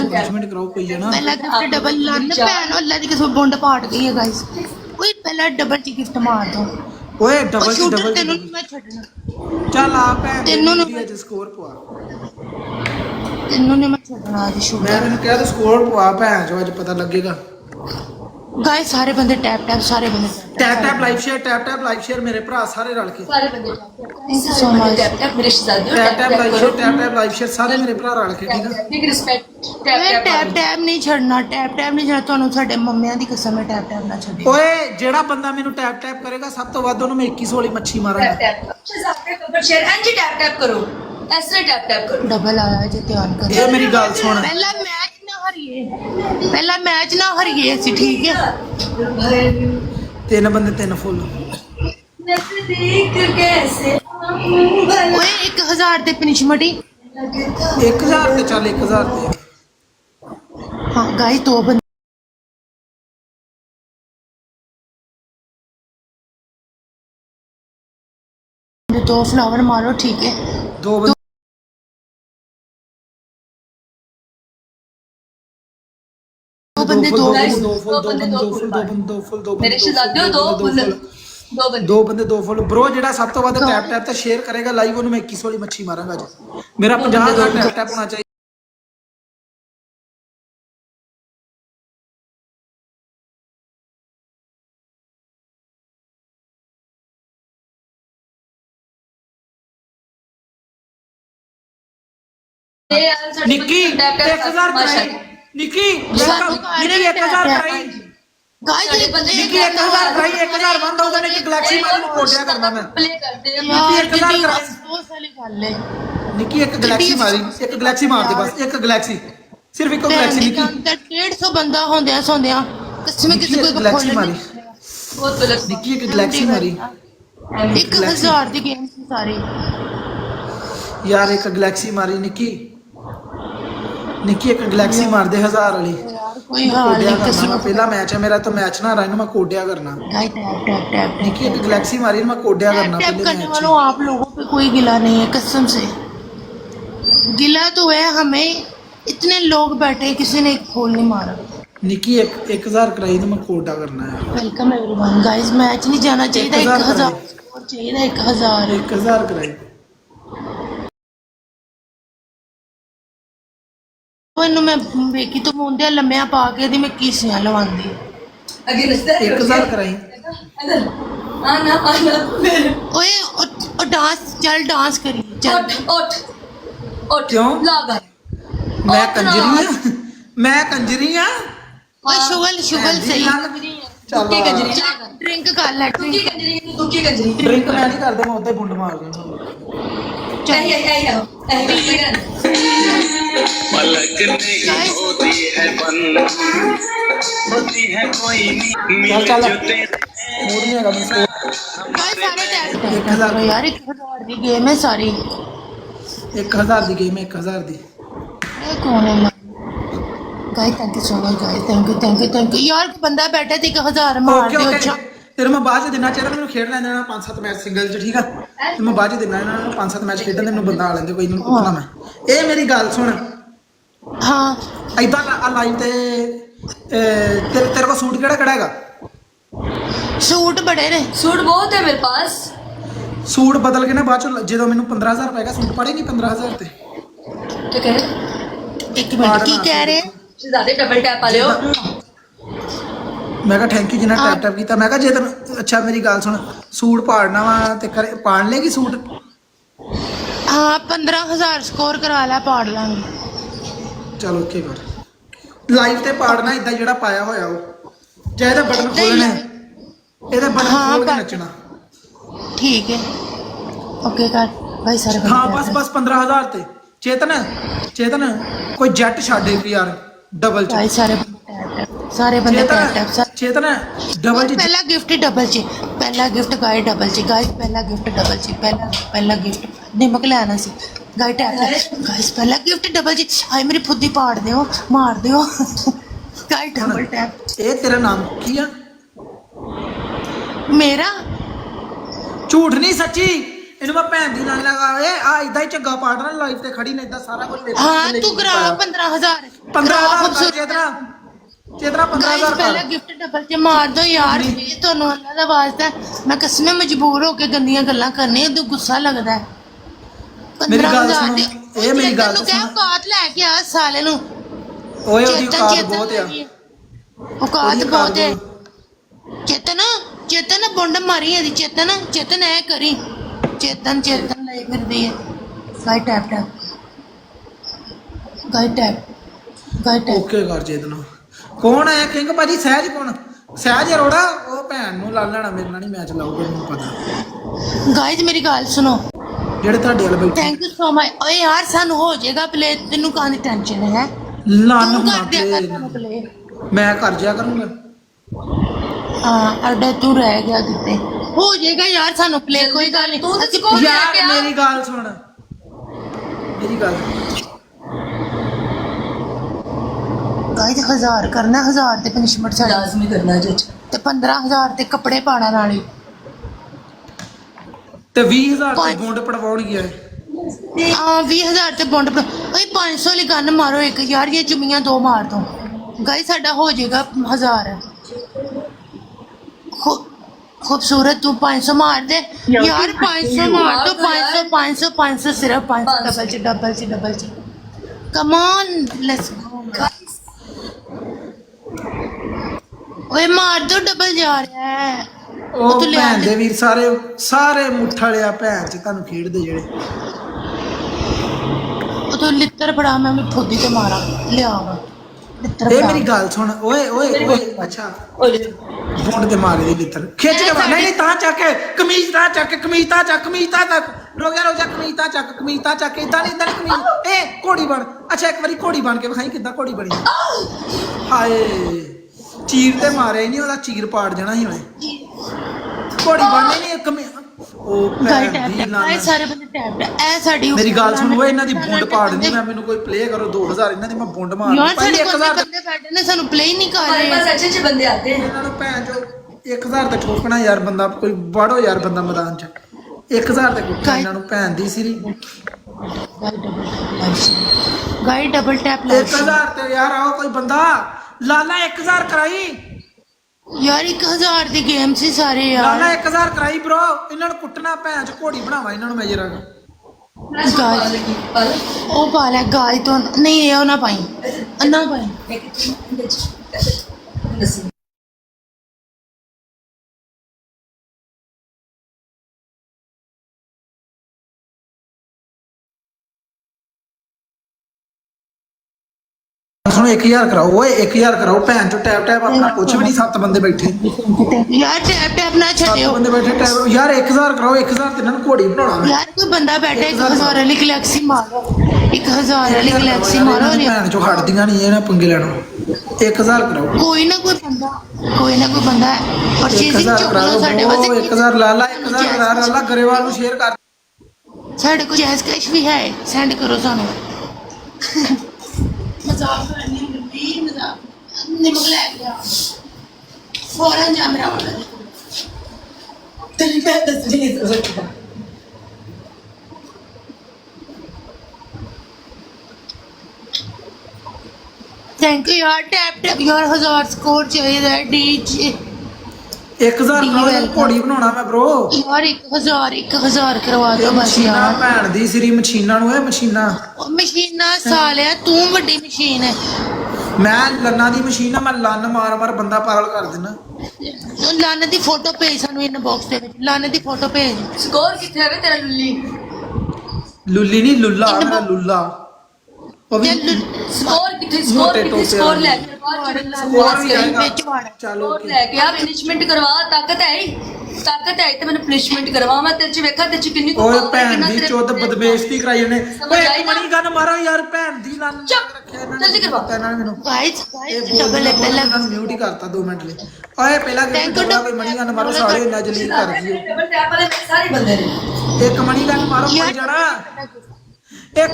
Punishment कराओ कोई है ना पहला गिफ्ट डबल लन भैन अल्लाह दी कसम बुंड पाट गई है गाइस कोई पहला डबल ची गिफ्ट मार दो ओए डबल ची डबल तेनू मैं छड्डना चल आ भैन तेनू दी अज स्कोर पवा तेनू ने मैं छड्डना आज शूटर मैं तेनू कह तो स्कोर पवा भैन जो आज पता लगेगा गाइस सारे बंदे टैप टैप सारे बंदे टैप लाइक शेयर मेरे भरा सारे रल के सारे बंदे thank you so much tap मेरे शहजादे टैप लाइक शेयर सारे मेरे भरा रल के ठीक है बिग रिस्पेक्ट टैप नहीं छड़ना टैप नहीं छड़ना ਤੁਹਾਨੂੰ ਸਾਡੇ ਮੰਮਿਆਂ ਦੀ ਕਸਮ ਹੈ ਟੈਪ ਨਾ ਛੱਡੇ ਓਏ ਜਿਹੜਾ ਬੰਦਾ ਮੈਨੂੰ ਟੈਪ ਕਰੇਗਾ ਸਭ ਤੋਂ ਵੱਧ ਉਹਨੂੰ ਮੈਂ 21 ਵਾਲੀ ਮੱਛੀ ਮਾਰਾਂਗਾ शहजादे कवर शेयर एंड टैप करो ऐसे टैप करो डबल आया जे ध्यान कर ਇਹ ਮੇਰੀ ਗੱਲ ਸੁਣ ਪਹਿਲਾ ਮੈਚ ਨਾ ਹਰੀਏ ਅਸੀਂ ਠੀਕ ਹੈ ਤਿੰਨ ਬੰਦੇ ਤਿੰਨ ਫੁੱਲ नजदीक कैसे ਓਏ 1000 ਤੇ ਪਨਿਸ਼ਮੈਂਟ ਹੀ 1000 ਤੇ ਚੱਲ 1000 ਤੇ ਹਾਂ ਗਾਇਸ ਦੋ ਬੰਦੇ दो फ्लावर मारो ठीक है ਦੋ ਬੰਦੇ दो बंदे दो फुल मेरे शहजादे दो बंदे दो फुल ब्रो ਜਿਹੜਾ ਸਭ ਤੋਂ ਵੱਧ ਟੈਪ ਤੇ ਸ਼ੇਅਰ ਕਰੇਗਾ ਲਾਈਵ ਉਹਨੂੰ ਮੈਂ 21 ਵਾਲੀ ਮੱਛੀ ਮਾਰਾਂਗਾ ਅੱਜ ਮੇਰਾ 50000 ਟੈਪ ਹੋਣਾ ਚਾਹੀਦਾ निक्की 1000 कराई निक्की 1000 कराई गाइस ये बंदे निक्की 1000 कराई 1000 बंद होगा नहीं गैलेक्सी मार में कोडिया करना मैं प्ले करते हैं निक्की 1000 कराई बहुत सारी गल है निक्की एक गैलेक्सी मारी एक गैलेक्सी मार दे बस एक गैलेक्सी सिर्फ एक गैलेक्सी निक्की 150 बंदा होंदे सोंदे कसम किसी कोई गैलेक्सी मारी बहुत गलत निक्की एक गैलेक्सी मारी 1000 दी गेम सी सारी यार एक गैलेक्सी मारी निक्की एक गैलेक्सी मार दे 1000 वाली यार कोई हाल नहीं कसम पहला मैच है मेरा तो मैच ना रहा मैं कोडिया करना गाइस टैप निक्की एक गैलेक्सी मारी मैं कोडिया करना टैप पहले करने मैच वालों आप लोगों पे कोई गिला नहीं है कसम से गिला तो है हमें इतने लोग बैठे किसी ने एक फूल नहीं मारा निक्की 1000 कराई तो मैं कोडिया करना है वेलकम एवरीवन गाइस मैच नहीं जाना चाहिए 1000 स्कोर चाहिए 1000 कराई ਉਹਨੂੰ ਮੈਂ ਵੇਖੀ ਤੋਂ ਮੁੰਡੇ ਲੰਮਿਆ ਪਾ ਕੇ ਦੀ ਮੈਂ ਕੀਸੀਆਂ ਲਵਾਉਂਦੀ आगे नचता है 1000 कराई आना ਓਏ ਉਹ ਡਾਂਸ ਚੱਲ ਡਾਂਸ ਕਰੀ ਚੱਲ उठ क्यों? लागा मैं कंजरी हां ਓਏ ਸ਼ੁਗਲ ਸਹੀ तुक्की गंजरी ਡਰਿੰਕ ਕਰ ਲੈ तुक्की गंजरी ड्रिंक मैं नहीं करदा मैं उधर बुंड मार दूंगा पलक नहीं होती है बंद होती है कोई नहीं चल जो तेरे मूड नहीं हैगा मैं गाइस सारे टैग 1000 यार 1000 ਦੀ ਗੇਮ ਹੈ ਸਾਰੀ 1000 ਦੀ ਗੇਮ 1000 ਦੀ ਇਹ ਕੌਣ ਹੈ guys thank you so much guys thank you यार बंदा बैठा थी 1000 मार दियो अच्छा ਤੇਰੇ ਮੈਂ ਬਾਅਦ ਚ ਦਿਨਾ ਚਾਹੀਦਾ ਮੈਨੂੰ ਖੇਡ ਲੈਣ ਦੇਣਾ 5-7 ਮੈਚ ਸਿੰਗਲ ਚ ਠੀਕ ਆ ਤੇ ਮੈਂ ਬਾਅਦ ਚ ਦਿਨਾ ਇਹਨਾਂ ਨੂੰ 5-7 ਮੈਚ ਖੇਡਣ ਦੇ ਮੈਨੂੰ ਬੰਦਾ ਆ ਲੈਂਦੇ ਕੋਈ ਨਹੀਂ ਪੁੱਛਣਾ ਮੈਂ ਇਹ ਮੇਰੀ ਗੱਲ ਸੁਣ ਹਾਂ ਐਦਾਂ ਆ ਲਾਈਵ ਤੇ ਤੇਰੇ ਕੋਲ ਸੂਟ ਕਿਹੜਾ ਹੈਗਾ सूट बड़े ने सूट बहुत है मेरे पास ਸੂਟ ਬਦਲ ਕੇ ਨਾ ਬਾਅਦ ਚ ਜਦੋਂ ਮੈਨੂੰ 15000 ਪਏਗਾ ਸੂਟ ਪੜੇਗੀ 15000 ਤੇ क्या कह रहे एक मिनट की कह रहे हैं शहजादे डबल टैप वाले हो ਮੈਂ ਕਿਹਾ ਥੈਂਕ ਯੂ ਜਿੰਨਾ ਟੈਪ ਕੀਤਾ ਮੈਂ ਕਿਹਾ ਜੇ ਤੈਨੂੰ ਅੱਛਾ ਮੇਰੀ ਗੱਲ ਸੁਣ ਸੂਟ ਪਾੜਨਾ ਵਾ ਤੇ ਪਾੜ ਲੇਗੀ ਸੂਟ हाँ 15000 स्कोर करा ला पाड़ लांगे ਚਲੋ ਓਕੇ ਕਰ ਲਾਈਵ ਤੇ ਪਾੜਨਾ ਇਦਾਂ ਜਿਹੜਾ ਪਾਇਆ ਹੋਇਆ ਉਹ ਜਾਂ ਇਹਦਾ ਬਟਨ ਖੋਲਣਾ ਇਹਦਾ ਬਟਨ ਖੋਲ ਕੇ ਨੱਚਣਾ ठीक है ओके कर भाई सारे ਹਾਂ ਬਸ 15000 ਤੇ ਚੇਤਨ ਕੋਈ ਜੈਟ ਛੱਡੇ ਯਾਰ ਡਬਲ ਚ भाई सारे बंदे टैप चेतन डबल जी पहला गिफ्ट डबल ची पहला गिफ्ट गाइस डबल ची गाइस पहला गिफ्ट डबल ची पहला गिफ्ट निमक ले आना सी गाइस टैप गाइस पहला गिफ्ट डबल ची हाय मेरी फुद्दी पाड़ दियो मार दियो गाइस डबल टैप ए तेरा नाम की है मेरा झूठ नहीं सच्ची ਇਹਨੂੰ ਮੈਂ ਭੈਣ ਦੀ ਨਾਲ ਲਗਾਵੇ ਆ ਇਦਾਂ ਹੀ ਝੱਗਾ ਪਾੜਨਾ ਲਾਈਫ ਤੇ ਖੜੀ ਨੇ ਇਦਾਂ ਸਾਰਾ ਕੁਝ ਹਾਂ ਤੂੰ ਕਰਾ 15000 15,000 ਚੇਤਨਾ 15000 ਗਾਇਸ ਪਹਿਲਾਂ ਗਿਫਟ ਡਬਲ ਚ ਮਾਰ ਦੋ ਯਾਰ ਪਲੀਜ਼ ਤੁਹਾਨੂੰ ਅੱਲਾ ਦਾ ਵਾਸਤਾ ਮੈਂ ਕਸਮੇ ਮਜਬੂਰ ਹੋ ਕੇ ਗੰਦੀਆਂ ਗੱਲਾਂ ਕਰਨੀਆਂ ਉਦੋਂ ਗੁੱਸਾ ਲੱਗਦਾ ਹੈ ਮੇਰੀ ਗੱਲ 15,000 ਸੁਣ, ਇਹ ਮੇਰੀ ਗੱਲ ਨੂੰ ਸੁਣ। ਕਹਿ ਔਕਾਤ ਲੈ ਕੇ ਆ ਸਾਲੇ ਨੂੰ ਓਏ ਉਹਦੀ ਚੇਤਨ ਔਕਾਤ ਚੇਤਨ ਬਹੁਤ ਆ ਔਕਾਤ ਉਹਦੀ ਬਹੁਤ ਹੈ ਬਹੁਤ। ਚੇਤਨ ਬੁੰਡ ਮਾਰੀ ਇਹਦੀ ਚੇਤਨ ਐ ਕਰੀ ਚੇਤਨ ਲਈ ਫਿਰਦੀ ਹੈ ਗਾਈ ਟੈਪ ਓਕੇ ਕਰ ਚੇਤਨਾ ਕੌਣ ਆਇਆ ਕਿੰਗ ਭਾਜੀ ਸਹਿਜ ਕੌਣ ਸਹਿਜ ਅਰੋੜਾ ਉਹ ਭੈਣ ਨੂੰ ਲਾ ਲੈਣਾ ਮੇਰੇ ਨਾਲ ਨਹੀਂ ਮੈਚ ਲਾਊਗਾ ਮੈਨੂੰ ਪਤਾ ਗਾਇਜ਼ ਮੇਰੀ ਗੱਲ ਸੁਣੋ ਜਿਹੜੇ ਤੁਹਾਡੇ ਵਾਲੇ ਬੈਠੇ ਥੈਂਕ ਯੂ ਸੋ ਮਚ ਓਏ ਯਾਰ ਸਾਨੂੰ ਹੋ ਜਾਏਗਾ ਪਲੇ ਤੈਨੂੰ ਕਾਹਦੀ ਟੈਨਸ਼ਨ ਹੈ ਲੰਨ ਤੂੰ ਹੋਣਾ ਕਰ ਦਿਆ ਕਰ ਸਾਨੂੰ ਤੇ ਪਲੇ ਮੈਂ ਕਰ ਜਿਆ ਕਰੂੰਗਾ ਹਾਂ ਅੱਡਾ ਤੂੰ ਰਹਿ ਗਿਆ ਕਿਤੇ ਹੋ ਜਾਏਗਾ ਯਾਰ ਸਾਨੂੰ ਪਲੇ ਕੋਈ ਗੱਲ ਨਹੀਂ ਤੂੰ ਤਾਂ ਸਕੋਰ ਲੈ ਕੇ ਯਾਰ ਆ ਮੇਰੀ ਗੱਲ ਸੁਣ ਮੇਰੀ ਗੱਲ ਗਾਇਜ਼ 1000 ਕਰਨਾ 1000 ਤੇ ਪਨਿਸ਼ਮੈਂਟ ਸਾਡੀ ਲਾਜ਼ਮੀ ਕਰਨਾ ਜੀ ਤੇ 15000 ਤੇ ਕੱਪੜੇ ਪਾਣਾ ਨਾਲੇ ਤੇ 20000 ਤੇ ਬੌਂਡ ਪੜਵਾਉਣ ਗਿਆ ਹਾਂ 20000 ਤੇ ਬੌਂਡ ਓਏ 500 ਵਾਲੀ ਗਨ ਮਾਰੋ ਇੱਕ ਯਾਰ ਇਹ ਚੁਮੀਆਂ ਦੋ ਮਾਰ ਦੋ ਗਾਇਜ਼ ਸਾਡਾ ਹੋ ਜਾਏਗਾ 1000 खूबसूरत तू 500 मार दे यार 500 मार दो 500 सिर्फ 500 डबल च कम ऑन लेट्स गो ओए मार दो डबल जा रहा है ਉਹ ਭੈਣ ਦੇ ਵੀਰ ਸਾਰੇ ਮੁੱਠ ਵਾਲੇ ਆ ਭੈਣ ਚ ਤੁਹਾਨੂੰ ਖੇਡਦੇ ਜਿਹੜੇ ਉਹ ਤੂੰ ਲਿੱਤਰ ਫੜਾ ਮੈਂ ਵੀ ਠੋਦੀ ਤੇ ਮਾਰਾਂ ਲਿਆ ਲਿੱਤਰ ਇਹ ਮੇਰੀ ਗੱਲ ਸੁਣ ਓਏ ਅੱਛਾ ਬੁੰਡ ਤੇ ਮਾਰੇ ਦੀ ਲਿੱਤਰ ਖਿੱਚ ਕੇ ਮਾਰ ਨਹੀਂ ਤਾਂ ਚੱਕ ਕਮੀਜ਼ ਤਾਂ ਚੱਕ ਕਮੀਜ਼ ਤਾਂ ਚੱਕ ਰੋਗਿਆ ਕਮੀਜ਼ ਤਾਂ ਚੱਕ ਇਦਾਂ ਨਹੀਂ ਕਮੀਜ਼ ਏ ਘੋੜੀ ਬਣ ਅੱਛਾ ਇੱਕ ਵਾਰੀ ਘੋੜੀ ਬਣ ਕੇ ਵਿਖਾਈ ਕਿੱਦਾਂ ਘੋੜੀ ਬਣੀ ਹਾਏ ਚੀਰ ਤੇ ਮਾਰਿਆ ਹੀ ਨਹੀਂ ਉਹਦਾ ਚੀਰ ਪਾੜ ਜਾਣਾ ਸੀ ਉਹਨੇ ਘੋੜੀ ਬਣਨੀ ਨਹੀਂ ਕਮੀਜ਼ ਉਹ ਗਾਈ ਭੈਣ ਦੀ ਟੈਪ ਲਾਨਾ ਐ ਸਾਰੇ ਬੰਦੇ ਟੈਪ ਐ ਸਾਡੀ ਮੇਰੀ ਗੱਲ ਸੁਣ ਓਏ ਇਹਨਾਂ ਦੀ ਬੁੰਡ ਪਾੜ ਨਹੀਂ ਮੈਂ ਮੈਨੂੰ ਕੋਈ ਪਲੇ ਕਰੋ 2000 ਇਹਨਾਂ ਦੀ ਮੈਂ ਬੁੰਡ ਮਾਰ ਯਾਰ ਭਾਈ ਸਾਡੇ 1000 ਬੰਦੇ ਬੈਠੇ ਨੇ ਸਾਨੂੰ ਪਲੇ ਹੀ ਨਹੀਂ ਕਰ हमारे पास ਰਹੇ अच्छे अच्छे बंदे आते हैं ਇਹਨਾਂ ਨੂੰ ਭੈਣ ਚੋ 1000 ਤੇ ਠੋਕਣਾ ਯਾਰ ਬੰਦਾ ਕੋਈ ਬਾੜੋ ਯਾਰ ਬੰਦਾ ਮੈਦਾਨ ਚ 1000 ਤੇ ਕੁੱਟਣਾ ਇਹਨਾਂ ਨੂੰ ਭੈਣ ਦੀ ਸਿਰੀ ਗਾਈ ਡਬਲ ਟੈਪ 1000 ਤੇ ਯਾਰ ਆਓ ਕੋਈ ਬੰਦਾ ਲਾਲਾ 1000 ਕਰਾਈ ਯਾਰ 1000 ਦੀ ਗੇਮ ਸੀ ਸਾਰੇ ਲਾਲਾ ਯਾਰ 1000 ਕਰਾਈ ਬ్రో ਇਹਨਾਂ ਨੂੰ ਕੁੱਟਣਾ ਭੈਣ ਚ ਘੋੜੀ ਬਣਾਵਾ ਇਹਨਾਂ ਨੂੰ ਮੈਂ ਜਰਾ ਉਹ ਪਾ ਲੈ ਗਾਈ ਤੋਂ ਨਹੀਂ ਇਹ ਉਹ ਨਾ ਪਾਈ ਅੰਨਾ ਪਾਈ ਸੁਣੋ 1000 ਕਰਾਓ ਓਏ 1000 ਕਰਾਓ ਭੈਣ ਚੋ ਟੈਪ ਆਪਣਾ ਕੁਛ ਵੀ ਨਹੀਂ 7 ਬੰਦੇ ਬੈਠੇ ਯਾਰ ਟੈਪ ਟੈਪ ਨਾ 7 ਛੱਡਿਓ ਬੰਦੇ ਬੈਠੇ ਟੈਪ ਯਾਰ 1000 ਕਰਾਓ 1000 ਤੇ ਇਹਨਾਂ ਨੂੰ ਘੋੜੀ ਬਣਾਉਣਾ ਮੈਂ ਯਾਰ ਕੋਈ ਬੰਦਾ ਬੈਠਾ 1000 ਵਾਲੀ ਗਲੈਕਸੀ ਮਾਰੋ 1000 ਵਾਲੀ ਗਲੈਕਸੀ ਮਾਰੋ ਭੈਣ ਚੋ ਹਟਦੀਆਂ ਨਹੀਂ ਇਹਨਾਂ ਪੰਗੇ ਲੈਣਾ 1000 ਕਰਾਓ ਕੋਈ ਨਾ ਕੋਈ ਬੰਦਾ ਪਰਚੇਜ਼ਿੰਗ 1000 ਚੁੱਕ ਕਰਾ ਲਓ ਲਓ ਸਾਡੇ ਵਾਸਤੇ 1000 ਲਾਲਾ 1000 ਕਰਾ ਲਾਲਾ ਗਰੇਵਾਲ ਨੂੰ ਸ਼ੇਅਰ ਕਰ ਸਾਡੇ ਕੋਲ ਜੈਸ ਕੈਸ਼ ਵੀ ਹੈ ਸੈਂਡ ਕਰੋ ਸਾਨੂੰ ਮਜ਼ਾਕ ਕਰਨੀ ਹੁੰਦੀ ਮਜ਼ਾਕ ਨਿਮਕ ਲੈ ਗਿਆ ਫੌਰਨ ਜਾ ਮੇਰਾ ਵਾਲਾ तेरी मैं तस्वीर नहीं सकता ਥੈਂਕ ਯੂ ਯਾਰ ਟੈਪ ਯਾਰ 1000 ਸਕੋਰ ਚਾਹੀਦਾ ਡੀਜੇ 1000 ਨਾਲ ਘੋੜੀ ਬਣਾਉਣਾ ਮੈਂ ਬ్రో ਯਾਰ 1000 ਕਰਵਾ ਦਿਓ ਬਸ ਮਸ਼ੀਨਾਂ ਯਾਰ ਭੈਣ ਦੀ ਸਿਰੀ ਮਸ਼ੀਨਾਂ ਨੂੰ ਇਹ ਮਸ਼ੀਨਾਂ ਉਹ ਮਸ਼ੀਨਾਂ ਸਾਲਿਆ ਤੂੰ ਵੱਡੀ ਮਸ਼ੀਨ ਹੈ ਮੈਂ ਲੰਨਾ ਦੀ ਮਸ਼ੀਨ ਆ ਮੈਂ ਲੰਨ ਮਾਰ ਬੰਦਾ ਪਾਗਲ ਕਰ ਦਿੰਦਾ ਉਹ ਲਾਨੇ ਦੀ ਫੋਟੋ ਭੇਜ ਸਾਨੂੰ ਇਨਬਾਕਸ ਦੇ ਵਿੱਚ ਲਾਨੇ ਦੀ ਫੋਟੋ ਭੇਜ स्कोर कितने है तेरा लुल्ली ਲੁੱਲੀ ਨਹੀਂ ਲੁੱਲਾ ਮੇਰਾ ਲੁੱਲਾ ਉਹ ਵੀ स्कोर कितने मोटे स्कोर कितने टोपे स्कोर वाले। ले ਸਕੋਰ ਵੀ ਆਏਗਾ ਵਿੱਚ ਵਾੜ ਚਲੋ स्कोर लेके आ पनिशमेंट करवा ताकत है ते मैंने पनिशमेंट करवा मैं तेरे च वेखा तेरे च किन्नी तू ਓਏ पावर है, ਭੈਣ किन्ना ਦੀ तेरे- ਚੁੱਦ ਬਦਬੇਇੱਜ਼ਤੀ ਕਰਾਈ ਉਹਨੇ ਸਮਝ ਓਏ ਆਈ ਇੱਕ ਨਾ? ਮਣੀ ਗਨ ਮਾਰੋ ਯਾਰ ਭੈਣ ਦੀ ਲੰਨ ਚੁੱਪ, ਰੱਖਿਆ ਇਹਨਾਂ ਜਲਦੀ ਕਰਵਾ। ਇਹਨਾਂ ਨੇ ਮੈਨੂੰ ਗਾਇਸ ਇਹ ਗਾਇਸ ਬੋਲ ਡਬਲ ਪਹਿਲਾਂ ਪਹਿਲਾਂ ਮਿਊਟ ਹੀ ਕਰਤਾ 2 ਮਿੰਟ ਲਈ ਓਏ ਪਹਿਲਾਂ Thank you, ਕੋਈ ਮਣੀ ਗਨ ਮਾਰੋ ਸਾਲੇ ਇੰਨਾ ਜਲੀਲ ਕਰ ਦਿਓ डबल टैप वाले मेरे सारे बंदे ने ਇੱਕ ਮਣੀ ਗਨ ਮਾਰੋ ਕੋਈ ਜਾਣਾ ਇੱਕ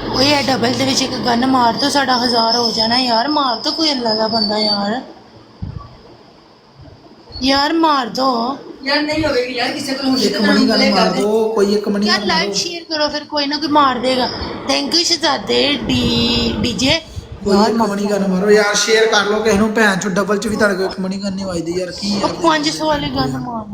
ਓਏ ਇਹ ਡਬਲ ਦੇ ਵਿੱਚ ਇੱਕ ਗਨ ਮਾਰ ਦੋ ਸਾਡਾ 1000 ਹੋ ਜਾਣਾ ਯਾਰ ਮਾਰ ਦੋ ਕੋਈ ਅੱਲਾ ਦਾ ਬੰਦਾ ਯਾਰ ਮਾਰ ਦੋ ਯਾਰ ਨਹੀਂ ਹੋਵੇਗੀ ਯਾਰ ਕਿਸੇ ਕੋਲ ਹੁੰਦੀ ਇੱਕ ਮਣੀ ਗਨ ਮਾਰ ਦੋ ਕੋਈ ਇੱਕ ਮਣੀ यार लाइक शेयर करो फिर कोई ना कोई मार देगा थैंक यू शहजादे डीजे ਕੋਈ ਇੱਕ ਮਣੀ ਗਨ ਮਾਰੋ ਯਾਰ ਸ਼ੇਅਰ ਕਰ ਲਓ ਕਿਸੇ ਨੂੰ ਭੈਣ ਚੋ ਡਬਲ ਚ ਵੀ ਤੁਹਾਡੇ ਕੋਲ ਇੱਕ ਮਣੀ ਗਨ ਨਹੀਂ ਵੱਜਦੀ ਯਾਰ ਕੀ ਯਾਰ 500 वाली गन मार